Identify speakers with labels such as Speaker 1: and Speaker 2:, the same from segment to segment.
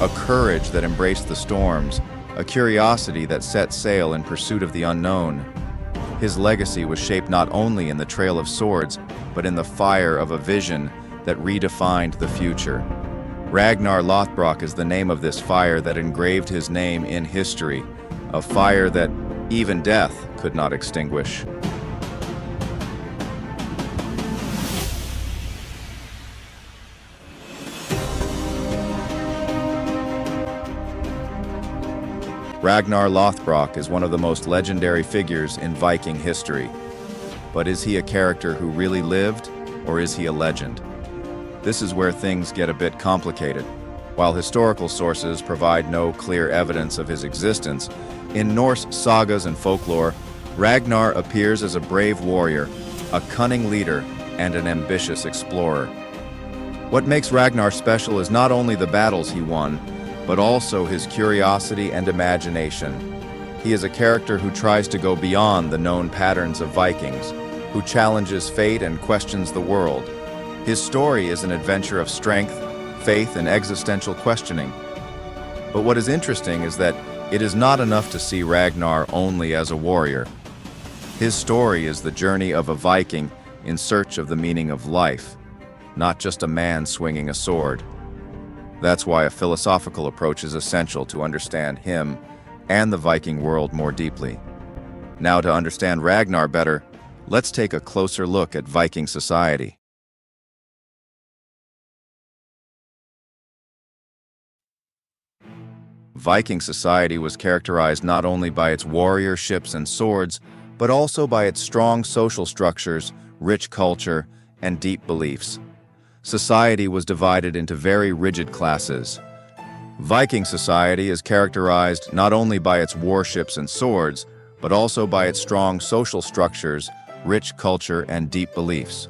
Speaker 1: a courage that embraced the storms, a curiosity that set sail in pursuit of the unknown. His legacy was shaped not only in the Trail of Swords, but in the fire of a vision that redefined the future. Ragnar Lothbrok is the name of this fire that engraved his name in history, a fire that even death could not extinguish. Ragnar Lothbrok is one of the most legendary figures in Viking history. But is he a character who really lived, or is he a legend? This is where things get a bit complicated. While historical sources provide no clear evidence of his existence, in Norse sagas and folklore, Ragnar appears as a brave warrior, a cunning leader, and an ambitious explorer. What makes Ragnar special is not only the battles he won, but also his curiosity and imagination. He is a character who tries to go beyond the known patterns of Vikings, who challenges fate and questions the world. His story is an adventure of strength, faith, and existential questioning. But what is interesting is that it is not enough to see Ragnar only as a warrior. His story is the journey of a Viking in search of the meaning of life, not just a man swinging a sword. That's why a philosophical approach is essential to understand him and the Viking world more deeply. Now, to understand Ragnar better, let's take a closer look at Viking society. Viking society was characterized not only by its warrior ships and swords, but also by its strong social structures, rich culture, and deep beliefs. Society was divided into very rigid classes. Viking society is characterized not only by its warships and swords, but also by its strong social structures, rich culture, and deep beliefs.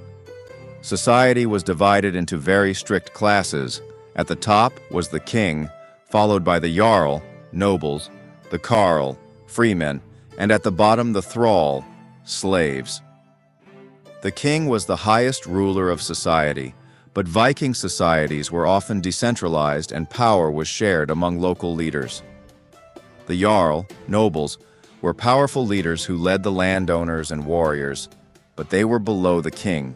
Speaker 1: Society was divided into very strict classes. At the top was the king, followed by the jarl, nobles, the carl, freemen, and at the bottom the thrall, slaves. The king was the highest ruler of society, but Viking societies were often decentralized and power was shared among local leaders. The jarl, nobles, were powerful leaders who led the landowners and warriors, but they were below the king.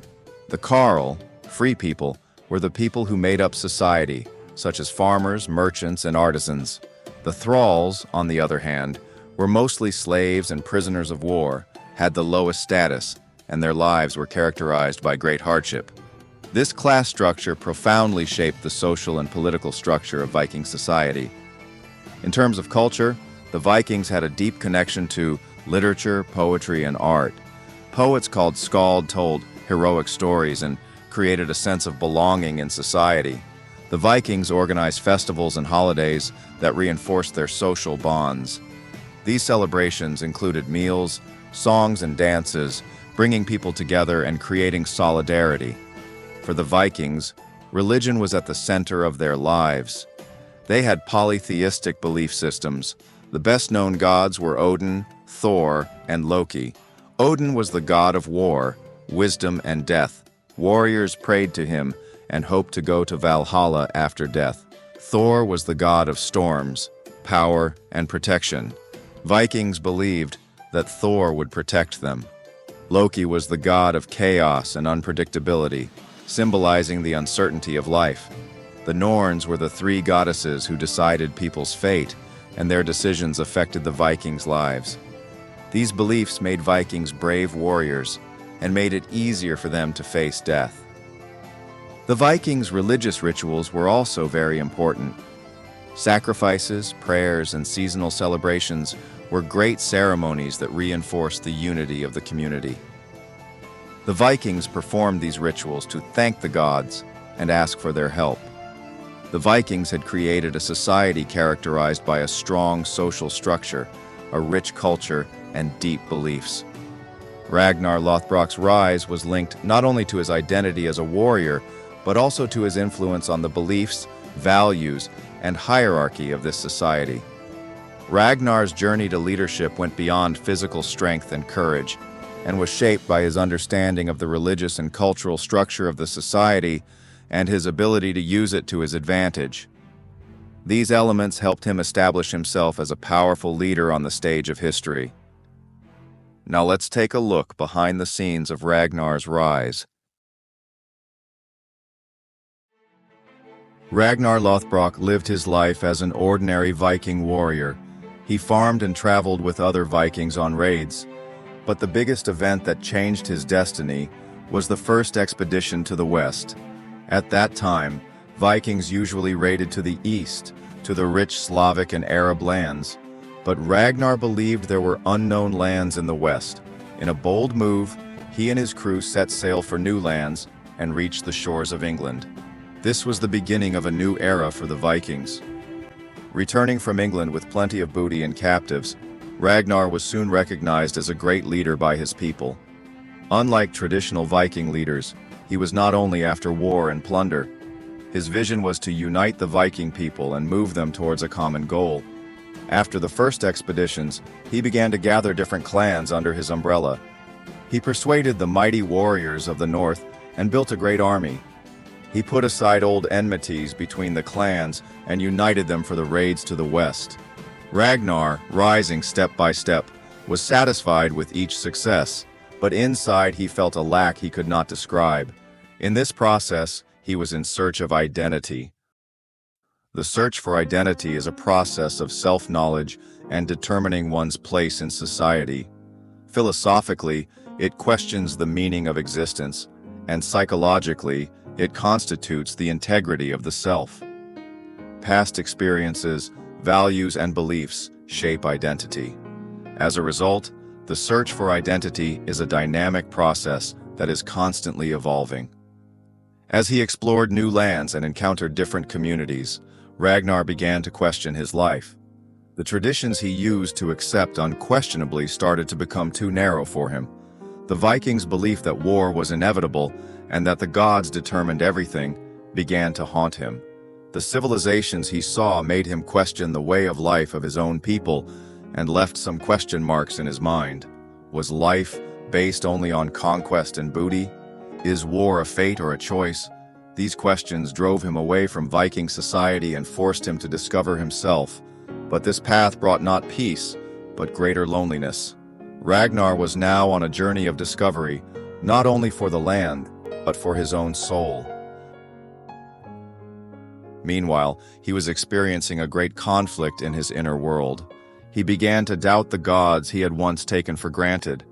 Speaker 1: The carl, free people, were the people who made up society, such as farmers, merchants, and artisans. The thralls, on the other hand, were mostly slaves and prisoners of war, had the lowest status, and their lives were characterized by great hardship. This class structure profoundly shaped the social and political structure of Viking society. In terms of culture, the Vikings had a deep connection to literature, poetry, and art. Poets called skald told heroic stories and created a sense of belonging in society. The Vikings organized festivals and holidays that reinforced their social bonds. These celebrations included meals, songs, and dances, bringing people together and creating solidarity. For the Vikings, religion was at the center of their lives. They had polytheistic belief systems. The best-known gods were Odin, Thor, and Loki. Odin was the god of war, wisdom, and death. Warriors prayed to him and hoped to go to Valhalla after death. Thor was the god of storms, power, and protection. Vikings believed that Thor would protect them. Loki was the god of chaos and unpredictability, symbolizing the uncertainty of life. The Norns were the three goddesses who decided people's fate, and their decisions affected the Vikings' lives. These beliefs made Vikings brave warriors and made it easier for them to face death. The Vikings' religious rituals were also very important. Sacrifices, prayers, and seasonal celebrations were great ceremonies that reinforced the unity of the community. The Vikings performed these rituals to thank the gods and ask for their help. The Vikings had created a society characterized by a strong social structure, a rich culture, and deep beliefs. Ragnar Lothbrok's rise was linked not only to his identity as a warrior, but also to his influence on the beliefs, values, and hierarchy of this society. Ragnar's journey to leadership went beyond physical strength and courage, and was shaped by his understanding of the religious and cultural structure of the society and his ability to use it to his advantage. These elements helped him establish himself as a powerful leader on the stage of history. Now let's take a look behind the scenes of Ragnar's rise. Ragnar Lothbrok lived his life as an ordinary Viking warrior. He farmed and traveled with other Vikings on raids. But the biggest event that changed his destiny was the first expedition to the west. At that time, Vikings usually raided to the east, to the rich Slavic and Arab lands. But Ragnar believed there were unknown lands in the west. In a bold move, he and his crew set sail for new lands and reached the shores of England. This was the beginning of a new era for the Vikings. Returning from England with plenty of booty and captives, Ragnar was soon recognized as a great leader by his people. Unlike traditional Viking leaders, he was not only after war and plunder. His vision was to unite the Viking people and move them towards a common goal. After the first expeditions, he began to gather different clans under his umbrella. He persuaded the mighty warriors of the north and built a great army. He put aside old enmities between the clans and united them for the raids to the west. Ragnar, rising step by step, was satisfied with each success, but inside he felt a lack he could not describe. In this process, he was in search of identity. The search for identity is a process of self-knowledge and determining one's place in society. Philosophically, it questions the meaning of existence, and psychologically, it constitutes the integrity of the self. Past experiences, values, and beliefs shape identity. As a result, the search for identity is a dynamic process that is constantly evolving. As he explored new lands and encountered different communities, Ragnar began to question his life. The traditions he used to accept unquestionably started to become too narrow for him. The Vikings' belief that war was inevitable and that the gods determined everything began to haunt him. The civilizations he saw made him question the way of life of his own people and left some question marks in his mind. Was life based only on conquest and booty? Is war a fate or a choice? These questions drove him away from Viking society and forced him to discover himself. But this path brought not peace, but greater loneliness. Ragnar was now on a journey of discovery, not only for the land, but for his own soul. Meanwhile, he was experiencing a great conflict in his inner world. He began to doubt the gods he had once taken for granted.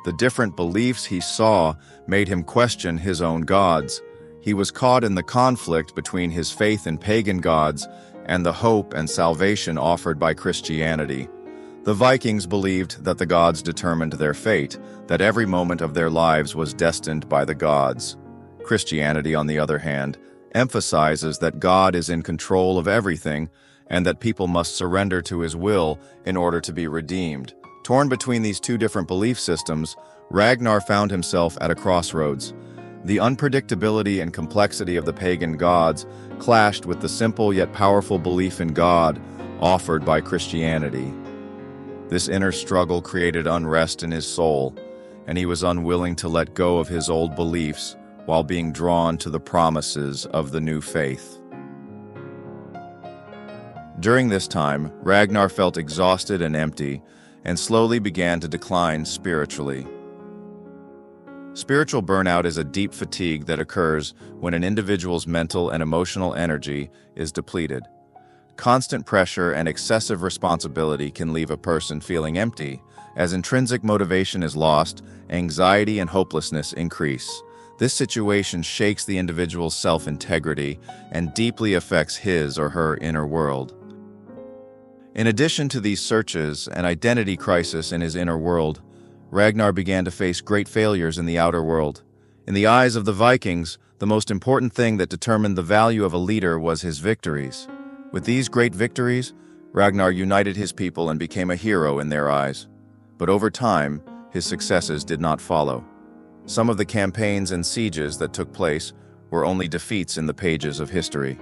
Speaker 1: The different beliefs he saw made him question his own gods. He was caught in the conflict between his faith in pagan gods and the hope and salvation offered by Christianity. The Vikings believed that the gods determined their fate, that every moment of their lives was destined by the gods. Christianity, on the other hand, emphasizes that God is in control of everything and that people must surrender to his will in order to be redeemed. Torn between these two different belief systems, Ragnar found himself at a crossroads. The unpredictability and complexity of the pagan gods clashed with the simple yet powerful belief in God offered by Christianity. This inner struggle created unrest in his soul, and he was unwilling to let go of his old beliefs while being drawn to the promises of the new faith. During this time, Ragnar felt exhausted and empty, and slowly began to decline spiritually. Spiritual burnout is a deep fatigue that occurs when an individual's mental and emotional energy is depleted. Constant pressure and excessive responsibility can leave a person feeling empty. As intrinsic motivation is lost, anxiety and hopelessness increase. This situation shakes the individual's self-integrity and deeply affects his or her inner world. In addition to these searches and identity crisis in his inner world, Ragnar began to face great failures in the outer world. In the eyes of the Vikings, the most important thing that determined the value of a leader was his victories. With these great victories, Ragnar united his people and became a hero in their eyes. But over time, his successes did not follow. Some of the campaigns and sieges that took place were only defeats in the pages of history.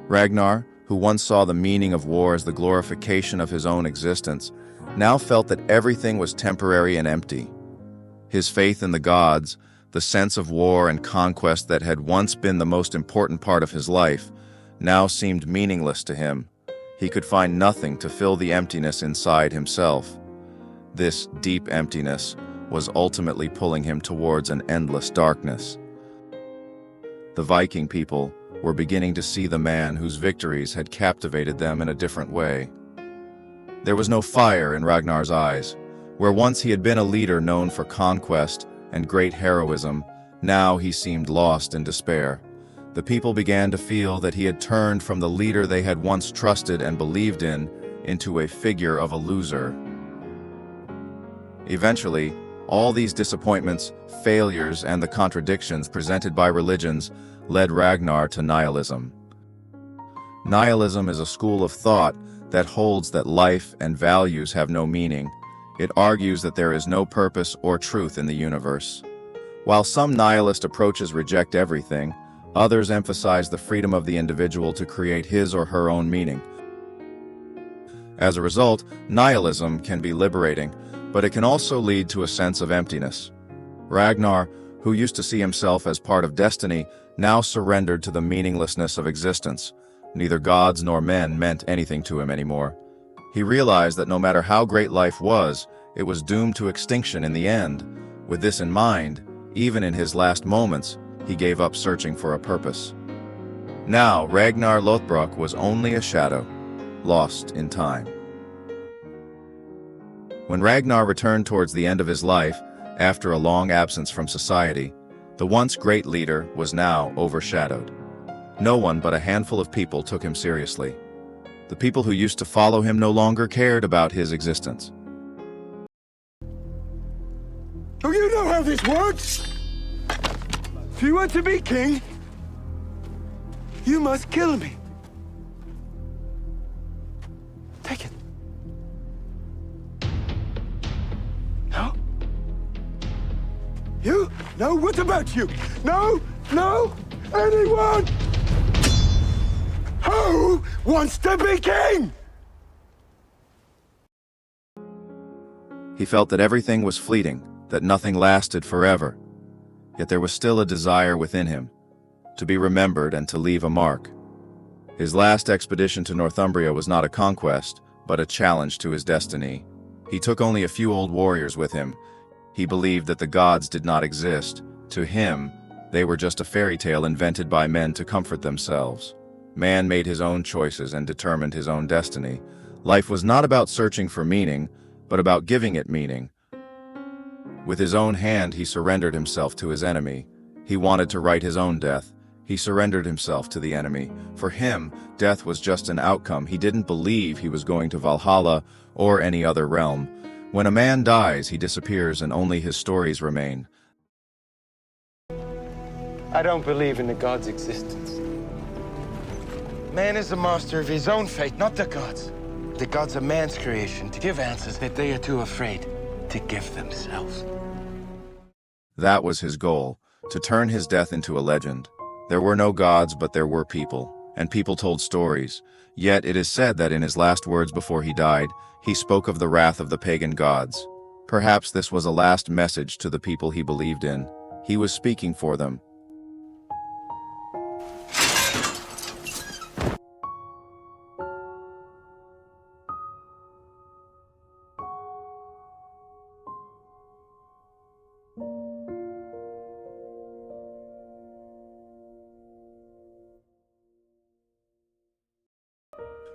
Speaker 1: Ragnar, who once saw the meaning of war as the glorification of his own existence, now felt that everything was temporary and empty. His faith in the gods, the sense of war and conquest that had once been the most important part of his life, now seemed meaningless to him. He could find nothing to fill the emptiness inside himself. This deep emptiness was ultimately pulling him towards an endless darkness. The Viking people were beginning to see the man whose victories had captivated them in a different way. There was no fire in Ragnar's eyes. Where once he had been a leader known for conquest and great heroism, now he seemed lost in despair. The people began to feel that he had turned from the leader they had once trusted and believed in into a figure of a loser. Eventually, all these disappointments, failures, and the contradictions presented by religions led Ragnar to nihilism. Nihilism is a school of thought that holds that life and values have no meaning. It argues that there is no purpose or truth in the universe. While some nihilist approaches reject everything, others emphasize the freedom of the individual to create his or her own meaning. As a result, nihilism can be liberating, but it can also lead to a sense of emptiness. Ragnar, who used to see himself as part of destiny, now surrendered to the meaninglessness of existence. Neither gods nor men meant anything to him anymore. He realized that no matter how great life was, it was doomed to extinction in the end. With this in mind, even in his last moments, he gave up searching for a purpose. Now, Ragnar Lothbrok was only a shadow, lost in time. When Ragnar returned towards the end of his life, after a long absence from society, the once great leader was now overshadowed. No one but a handful of people took him seriously. The people who used to follow him no longer cared about his existence.
Speaker 2: Do you know how this works? If you want to be king, you must kill me. Take it. No? You? No, what about you? No? No? Anyone? Who wants to be king?
Speaker 1: He felt that everything was fleeting, that nothing lasted forever. Yet there was still a desire within him, to be remembered and to leave a mark. His last expedition to Northumbria was not a conquest, but a challenge to his destiny. He took only a few old warriors with him. He believed that the gods did not exist. To him, they were just a fairy tale invented by men to comfort themselves. Man made his own choices and determined his own destiny. Life was not about searching for meaning, but about giving it meaning. With his own hand, he surrendered himself to his enemy. He wanted to write his own death. He surrendered himself to the enemy. For him, death was just an outcome. He didn't believe he was going to Valhalla or any other realm. When a man dies, he disappears and only his stories remain.
Speaker 2: I don't believe in the god's existence. Man is the master of his own fate, not the gods. The gods are man's creation to give answers that they are too afraid to give themselves.
Speaker 1: That was his goal, to turn his death into a legend. There were no gods, but there were people, and people told stories. Yet it is said that in his last words before he died, he spoke of the wrath of the pagan gods. Perhaps this was a last message to the people he believed in. He was speaking for them.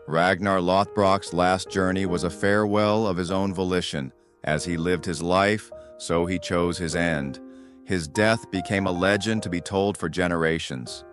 Speaker 1: Ragnar Lothbrok's last journey was a farewell of his own volition. As he lived his life, so he chose his end. His death became a legend to be told for generations.